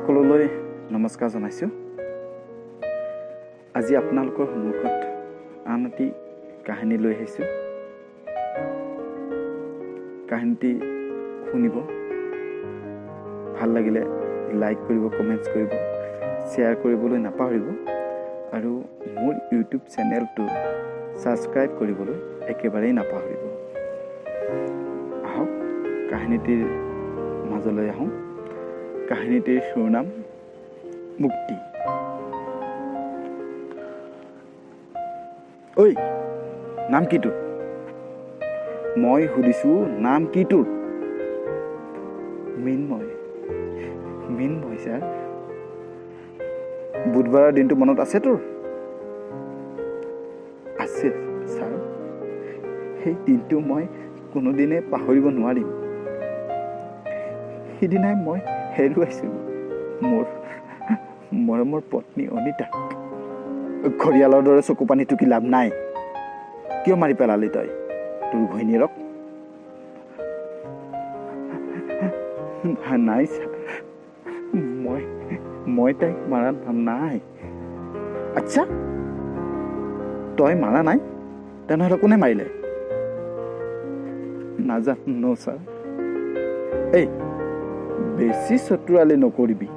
সকলোলৈ নমস্কাৰ জনাইছোঁ। আজি আপোনালোকৰ সন্মুখত আন এটি কাহিনী লৈ আহিছোঁ। কাহিনীটি শুনিব, ভাল লাগিলে লাইক কৰিব, কমেণ্টছ কৰিব, শ্বেয়াৰ কৰিবলৈ নাপাহৰিব আৰু মোৰ ইউটিউব চেনেলটো ছাবস্ক্ৰাইব কৰিবলৈ একেবাৰেই নাপাহৰিব। আহক কাহিনীটিৰ মাজলৈ আহোঁ। কাহিনীটিৰ শিৰোনাম মুক্তি। ঐ, নাম কি তোৰ? মই সুধিছোঁ, নাম কি তোৰ? মিনময় ছাৰ। বুধবাৰৰ দিনটো মনত আছে তোৰ? আছে ছাৰ। সেই দিনটো মই কোনোদিনে পাহৰিব নোৱাৰিম। সিদিনাই মই হেৰুৱাইছিলোঁ মোৰ মৰমৰ পত্নী অনিতাক। ঘৰিয়ালৰ দৰে চকু পানী টুকি লাভ নাই। কিয় মাৰি পেলালি তই তোৰ ঘৈণীয়েৰক? নাই ছাৰ, মই তাইক মাৰা নাই। আচ্ছা, তই মাৰা নাই? তেনেহ'লে কোনে মাৰিলে? নাজানো ছাৰ। এই বেছি চতুৰালি নকৰিবি।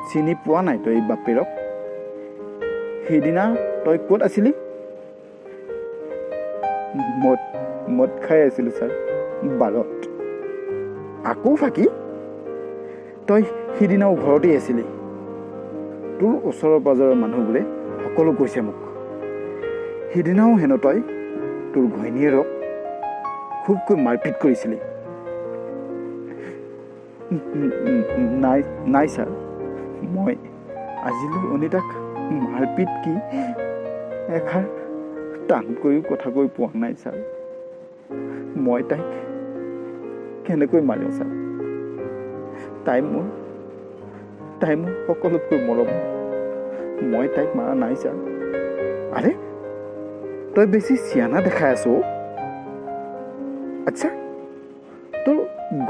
চিনি পোৱা নাই তই বাপেৰক? সেইদিনা তই ক'ত আছিলি? মদ খাই আছিলোঁ ছাৰ, বাৰত। আকৌ ফাঁকি? তই সিদিনাও ঘৰতেই আছিলি। তোৰ ওচৰৰ পাজৰৰ মানুহবোৰে সকলো কৈছে মোক। সিদিনাও হেনো তই তোৰ ঘৈণীয়েৰক খুবকৈ মাৰপিট কৰিছিলি। নাই ছাৰ, মই আজিলৈ অনিতাক মাৰপিট কি এষাৰ টানকৈও কথা কৈ পোৱা নাই ছাৰ। মই তাইক কেনেকৈ মাৰিম ছাৰ? তাই মোৰ সকলোতকৈ মৰম। মই তাইক মাৰা নাই ছাৰ। আৰে, তই বেছি চিয়ানা দেখাই আছ। আচ্ছা, তোৰ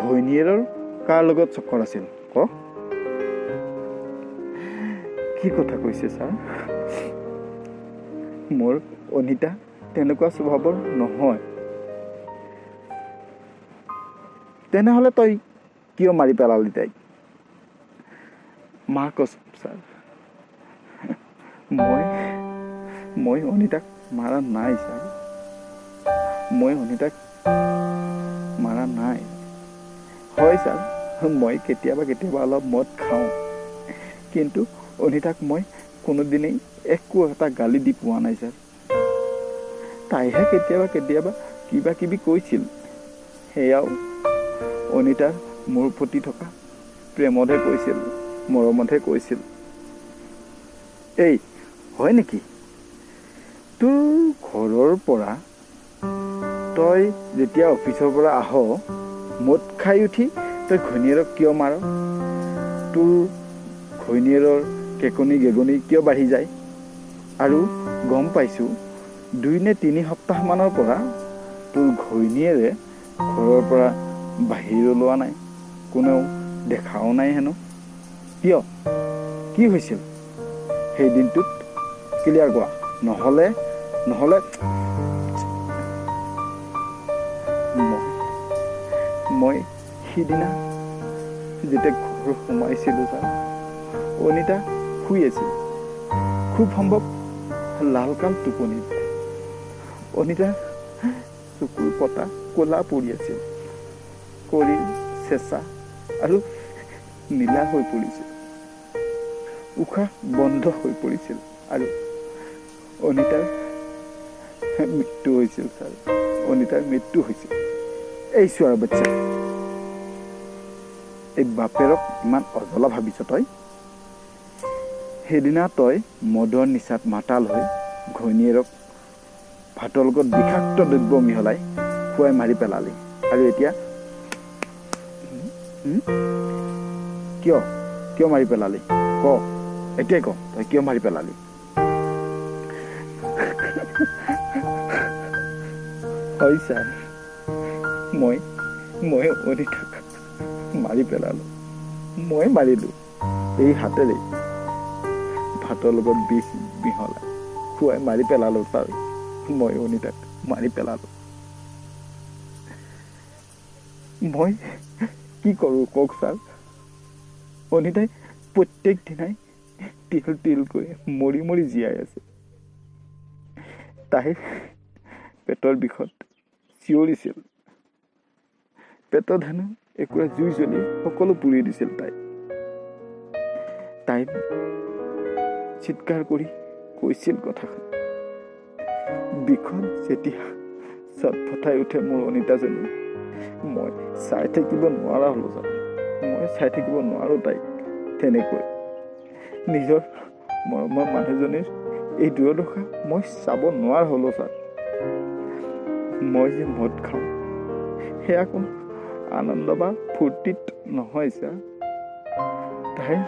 ঘৈণীয়েৰৰ কাৰ লগত চক্কৰ আছিল ক? কি কথা কৈছে ছাৰ? মোৰ অনিতা তেনেকুৱা স্বভাৱৰ নহয়। তেনেহ'লে তই কিয় মাৰি পেলালি তাইক? মা কচম ছাৰ, মই অনিতাক মাৰা নাই ছাৰ। মই অনিতাক মাৰা নাই। হয় ছাৰ, মই কেতিয়াবা অলপ মদ খাওঁ, কিন্তু অনিতাক মই কোনোদিনেই একো এটা গালি দি পোৱা নাই ছাৰ। তাইহে কেতিয়াবা কিবা কিবি কৈছিল। সেয়াও অনিতাৰ মোৰ প্ৰতি থকা প্ৰেমতহে কৈছিল, মৰমতহে কৈছিল। এই হয় নেকি? তোৰ ঘৰৰ পৰা তই যেতিয়া অফিচৰ পৰা আহ, মদ খাই উঠি তই ঘৈণীয়েৰক কিয় মাৰ? তোৰ ঘৈণীয়েৰৰ কেকনি গেগনি কিয় বাঢ়ি যায়? আৰু গম পাইছোঁ 2 নে 3 সপ্তাহমানৰ পৰা তোৰ ঘৈণীয়েৰে ঘৰৰ পৰা বাহিৰ ওলোৱা নাই, কোনেও দেখাও নাই হেনো। কিয়? কি হৈছিল সেই দিনটোত? ক্লিয়াৰ কোৱা, নহ'লে মই সিদিনা যেতিয়া ঘৰ সোমাইছিলোঁ ছাৰ, অনিতা শুই আছিল। খুব সম্ভৱ লালকাল টোপনিত। অনিতাৰ চকুৰ পতা ক'লা পৰি আছিল, শৰীৰ চেঁচা আৰু নীলা হৈ পৰিছিল। উশাহ বন্ধ হৈ পৰিছিল আৰু অনিতাৰ মৃত্যু হৈছিল ছাৰ। অনিতাৰ মৃত্যু হৈছিল। এই চোৱাৰ বাচ্চা, এই বাপেৰক ইমান অজলা ভাবিছ তই? সেইদিনা তই মদৰ নিচাত মাতাল হৈ ঘৈণীয়েৰক ভাতৰ লগত বিষাক্ত দ্ৰব্য মিহলাই খুৱাই মাৰি পেলালি। আৰু এতিয়া কিয় মাৰি পেলালি? ক, এতিয়াই ক, তই কিয় মাৰি পেলালি? হয় ছাৰ, মই অনিতাক মাৰি পেলালোঁ। মই মাৰিলোঁ। এই হাতেৰে ভাতৰ লগত বিষ মিহলাই খুৱাই মাৰি পেলালো ছাৰ। মই অনিতাক মাৰি পেলালো। মই কি কৰোঁ কওক ছাৰ? অনিতাই প্ৰত্যেক দিনাই তিল তিলকৈ মৰি মৰি জীয়াই আছে। তাইৰ পেটৰ বিষত চিঞৰিছিল। পেটত হেনো একোৰা জুই জ্বলি সকলো পুৰি দিছিল তাই চিৎকাৰ কৰি কৈছিল কথাষাৰ। বিষত যেতিয়া চটফটাই উঠে মোৰ অনিতাজনী, মই চাই থাকিব নোৱাৰা হ'লো ছাৰ। মই চাই থাকিব নোৱাৰো তাইক তেনেকৈ। নিজৰ মৰমৰ মানুহজনীৰ এই দুৰ্দশা মই চাব নোৱাৰা হ'লো ছাৰ। মই যে মদ খাওঁ সেয়া কোনো আনন্দ বা ফূৰ্তিত নহয় ছাৰ। তাইৰ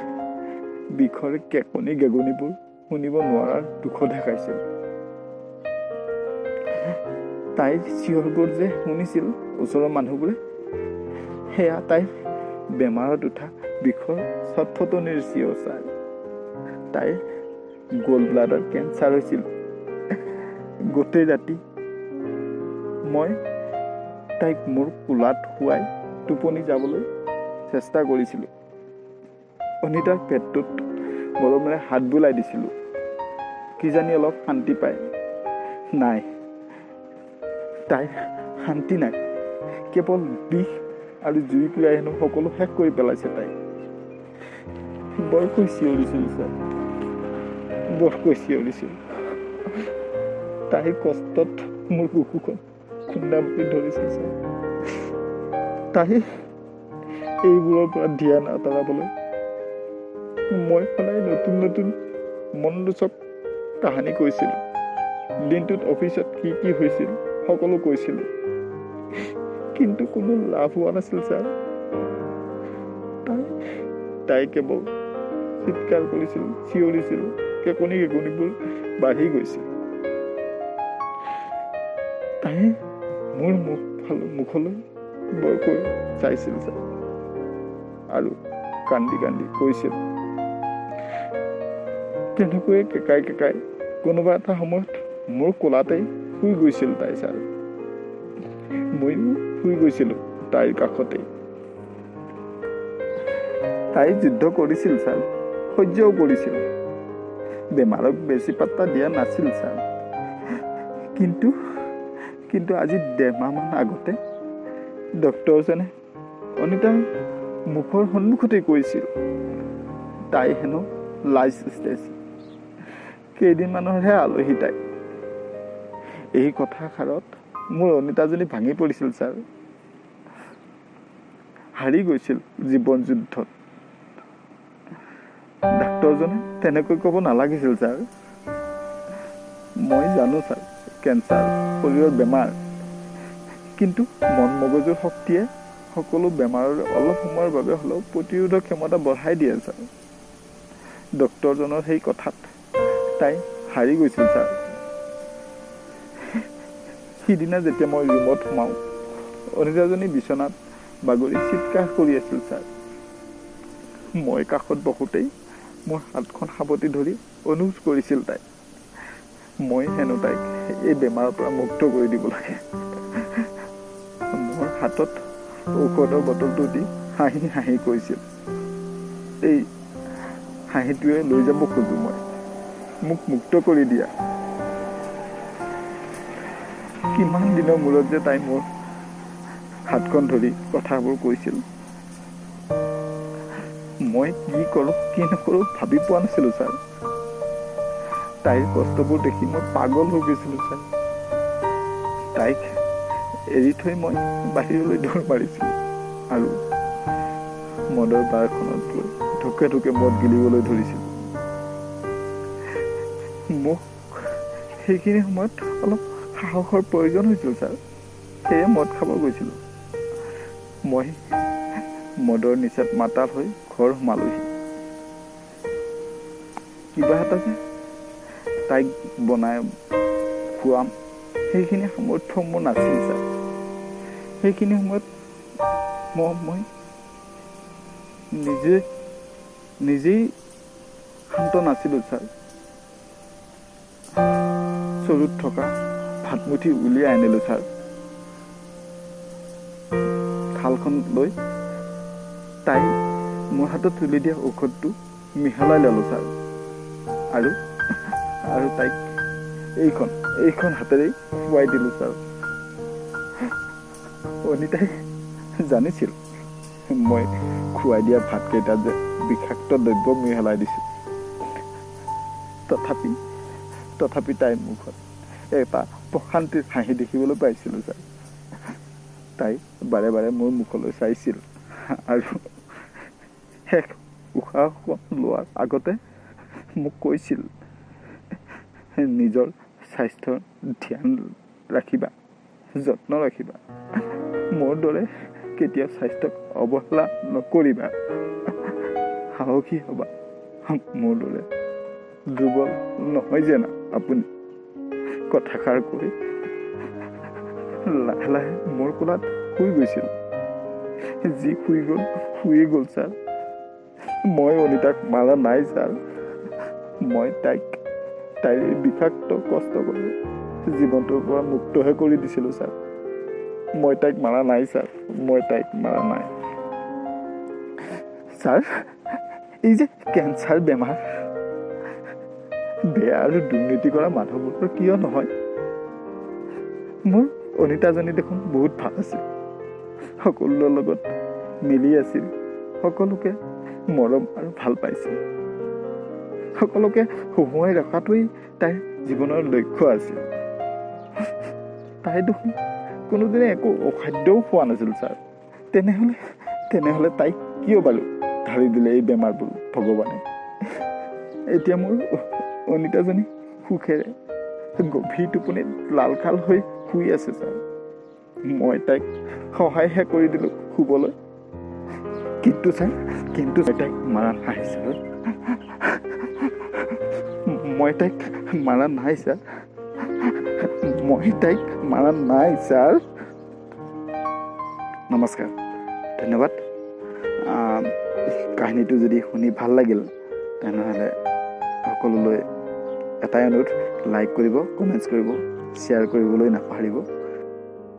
বিষৰ কেকনি গেগনিবোৰ শুনিব নোৱাৰাৰ দুখ দেখাইছিল। তাইৰ চিঞৰবোৰ যে শুনিছিল ওচৰৰ মানুহবোৰে, সেয়া তাইৰ বেমাৰত উঠা বিষৰ চটফটনিৰ চিঞৰ ছাৰ। তাইৰ গ'ল্ড ব্লাডাৰ কেঞ্চাৰ হৈছিল। গোটেই ৰাতি মই তাইক মোৰ কোলাত শুৱাই টোপনি যাবলৈ চেষ্টা কৰিছিলোঁ। অনিতাৰ পেটটোত মৰমেৰে হাত বুলাই দিছিলোঁ, কিজানি অলপ শান্তি পায়। নাই, তাইৰ শান্তি নাই। কেৱল বিষ আৰু জুই পীড়াই হেনো সকলো শেষ কৰি পেলাইছে তাইক। বৰকৈ চিঞৰিছিল ছাৰ, বৰকৈ চিঞৰিছিল। তাইৰ কষ্টত মোৰ বুকুখন খুন্দা মাৰি ধৰিছিল ছাৰ। তাই এইবোৰৰ পৰা ধ্যান আঁতৰাবলৈ মই সদায় নতুন নতুন মনোৰঞ্জক কাহিনী কৈছিলোঁ। দিনটোত অফিচত কি কি হৈছিল সকলো কৈছিলোঁ, কিন্তু কোনো লাভ হোৱা নাছিল ছাৰ। তাই কেৱল চিৎকাৰ কৰিছিল, চিঞৰিছিল। কেকনি কেকনিবোৰ বাঢ়ি গৈছিল। তাই মোৰ মুখলৈ বৰকৈ চাইছিল ছাৰ আৰু কান্দি কান্দি কৈছিল। তেনেকৈয়ে কেকাই কেকাই কোনোবা এটা সময়ত মোৰ কোলাতেই শুই গৈছিল তাই ছাৰ। ময়ো শুই গৈছিলোঁ তাইৰ কাষতেই। তাই যুদ্ধ কৰিছিল ছাৰ, সহ্যও কৰিছিল। বেমাৰক বেছি পাত্তা দিয়া নাছিল ছাৰ। কিন্তু আজি 1.5 মাহমান আগতে ডক্টৰজনে অনিতাৰ মুখৰ সন্মুখতে কৈছিল তাই হেনো লাষ্ট ষ্টেজ। কেইদিনমানৰহে আলহী তাই। এই কথাষাৰত মোৰ অনিতাজনী ভাঙি পৰিছিল ছাৰ। হাৰি গৈছিল জীৱন যুদ্ধত। ডাক্তৰজনে তেনেকৈ ক'ব নালাগিছিল ছাৰ। মই জানো ছাৰ, কেঞ্চাৰ শৰীৰৰ বেমাৰ, কিন্তু মন মগজুৰ শক্তিয়ে সকলো বেমাৰৰ অলপ সময়ৰ বাবে হ'লেও প্ৰতিৰোধক ক্ষমতা বঢ়াই দিয়ে ছাৰ। ডক্তৰজনৰ সেই কথাত তাই হাৰি গৈছিল ছাৰ। সিদিনা যেতিয়া মই ৰুমত সোমাওঁ, অনিতাজনী বিচনাত বাগৰি চিৎকাৰ কৰি আছিল ছাৰ। মই কাষত বহোতেই মোৰ হাতখন সাৱটি ধৰি অনুৰোধ কৰিছিল তাই। মই হেনো তাইক এই বেমাৰৰ পৰা মুক্ত কৰি দিব লাগে। মোৰ হাতত ঔষধৰ বটলটো দি হাঁহি হাঁহি কৈছিল, এই হাঁহিটোৱে লৈ যাব খোজো মই, মোক মুক্ত কৰি দিয়া। কিমান দিনৰ মূৰত যে তাই মোৰ হাতখন ধৰি কথাবোৰ কৈছিল। মই কি কৰোঁ কি নকৰোঁ ভাবি পোৱা নাছিলোঁ ছাৰ। তাইৰ কষ্টবোৰ দেখি মই পাগল হৈ গৈছিলোঁ ছাৰ। তাইক এৰি থৈ মই বাহিৰলৈ দৌৰ মাৰিছিলোঁ আৰু মদৰ বাৰখনত গৈ ঢুকে ঢুকে মদ গিলিবলৈ ধৰিছিলোঁ। মোক সেইখিনি সময়ত অলপ সাহসৰ প্ৰয়োজন হৈছিল ছাৰ, সেয়ে মদ খাব গৈছিলোঁ। মই মদৰ নিচাত মাতাল হৈ ঘৰ সোমালোহি। কিবা এটা যে তাইক বনাই খুৱাম সেইখিনি সামৰ্থ্য মোৰ নাছিল ছাৰ। সেইখিনি সময়ত মই নিজে নিজেই শান্ত নাছিলোঁ ছাৰ। চৰুত থকা ভাতমুঠি উলিয়াই আনিলোঁ ছাৰ। থালখন লৈ তাই মোৰ হাতত তুলি দিয়া ঔষধটো মিহলাই ল'লোঁ ছাৰ। আৰু তাইক এইখন হাতেৰেই খুৱাই দিলোঁ ছাৰ। অনিতাই জানিছিল মই খুৱাই দিয়া ভাতকেইটাত যে বিষাক্ত দ্ৰব্য মিহলাই দিছোঁ। তথাপি তাইৰ মুখত এটা প্ৰশান্তিৰ হাঁহি দেখিবলৈ পাইছিলোঁ ছাৰ। তাই বাৰে বাৰে মোৰ মুখলৈ চাইছিল আৰু শেষ উশাহ লোৱাৰ আগতে মোক কৈছিল, নিজৰ স্বাস্থ্যৰ ধ্যান ৰাখিবা, যত্ন ৰাখিবা। মোৰ দৰে কেতিয়াও স্বাস্থ্যক অৱহেলা নকৰিবা। সাহসী হ'বা, মোৰ দৰে দুৰ্বল নহয় যেন আপুনি। কথাষাৰ কৈ লাহে লাহে মোৰ কোলাত শুই গৈছিল। যি শুইয়ে গ'ল ছাৰ। মই অনিতাক মাৰা নাই ছাৰ। মই তাইৰ বিষাক্ত কষ্ট কৰি জীৱনটোৰ পৰা মুক্তহে কৰি দিছিলোঁ ছাৰ। মই তাইক মাৰা নাই ছাৰ। মই তাইক মাৰা নাই ছাৰ। এই যে কেঞ্চাৰ বেমাৰ, বেয়া আৰু দুৰ্নীতি কৰা মানুহবোৰৰ কিয় নহয়? মোৰ অনিতাজনী দেখোন বহুত ভাল আছিল। সকলোৰে লগত মিলি আছিল। সকলোকে মৰম আৰু ভাল পাইছিল। সকলোকে হহুৱাই ৰখাটোৱেই তাইৰ জীৱনৰ লক্ষ্য আছিল। তাই দেখোন কোনোদিনে একো অখাদ্যও খোৱা নাছিল ছাৰ। তেনেহ'লে তাইক কিয় বাৰু ঢালি দিলে এই বেমাৰবোৰ ভগৱানে? এতিয়া মোৰ অনিতাজনী সুখেৰে গভীৰ টোপনিত লালখাল হৈ শুই আছে ছাৰ। মই তাইক সহায়হে কৰি দিলোঁ শুবলৈ। কিন্তু তাইক মাৰা নাই ছাৰ। মই তাইক মাৰা নাই ছাৰ। মই তাইক মাৰা নাই ছাৰ। নমস্কাৰ, ধন্যবাদ। কাহিনীটো যদি শুনি ভাল লাগিল তেনেহ'লে সকলোলৈ এটাই অনুৰোধ, লাইক কৰিব, কমেণ্টছ কৰিব, শ্বেয়াৰ কৰিবলৈ নাপাহৰিব।